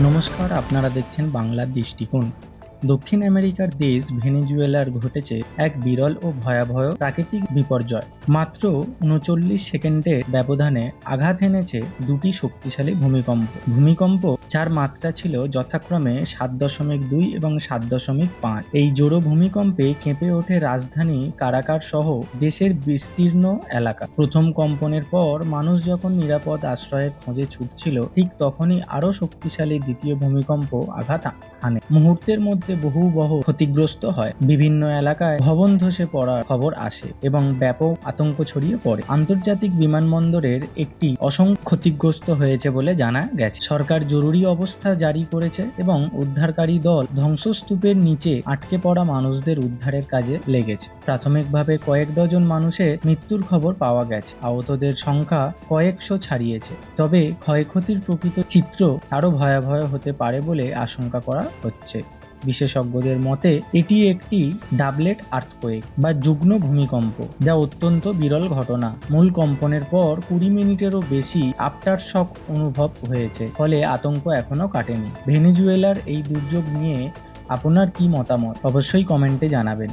নমস্কার, আপনারা দেখছেন বাংলার দৃষ্টিকোণ। দক্ষিণ আমেরিকার দেশ ভেনেজুয়েলার ঘটেছে এক বিরল ও ভয়াবহ প্রাকৃতিক বিপর্যয়। মাত্র ৩৯ সেকেন্ডের ব্যবধানে আঘাত এনেছে দুটি শক্তিশালী ভূমিকম্প যার মাত্রা ছিল যথাক্রমে ৭.২ এবং ৭.৫। এই জোড়ো ভূমিকম্পে কেঁপে ওঠে রাজধানী কারাকার সহ দেশের বিস্তীর্ণ এলাকা। প্রথম কম্পনের পর মানুষ যখন নিরাপদ আশ্রয়ের খোঁজে ছুটছিল, ঠিক তখনই আরও শক্তিশালী দ্বিতীয় ভূমিকম্প আঘাত হানে। মুহূর্তের মধ্যে বহু ক্ষতিগ্রস্ত হয়, বিভিন্ন এলাকায় ভবন ধসে পড়ার খবর আসে এবং ব্যাপক আতঙ্ক ছড়িয়ে পড়ে। আন্তর্জাতিক বিমানবন্দরের একটি অসংখ্য ক্ষতিগ্রস্ত হয়েছে বলে জানা গেছে। সরকার জরুরি অবস্থা জারি করেছে এবং উদ্ধারকারী দল ধ্বংসস্তূপের নিচে আটকে পড়া মানুষদের উদ্ধারের কাজে লেগেছে। প্রাথমিকভাবে কয়েক ডজন মানুষের মৃত্যুর খবর পাওয়া গেছে, আহতদের সংখ্যা কয়েকশো ছাড়িয়েছে। তবে ক্ষয়ক্ষতির প্রকৃত চিত্র আরও ভয়াবহ হতে পারে বলে আশঙ্কা করা হচ্ছে। বিশেষজ্ঞদের মতে এটি একটি ডাবলেট আর্থকোয়েক বা যুগ্ম ভূমিকম্প, যা অত্যন্ত বিরল ঘটনা। মূল কম্পনের পর ২০ মিনিটেরও বেশি আফটার শক অনুভব হয়েছে, ফলে আতঙ্ক এখনো কাটেনি। ভেনেজুয়েলার এই দুর্যোগ নিয়ে আপনার কি মতামত অবশ্যই কমেন্টে জানাবেন।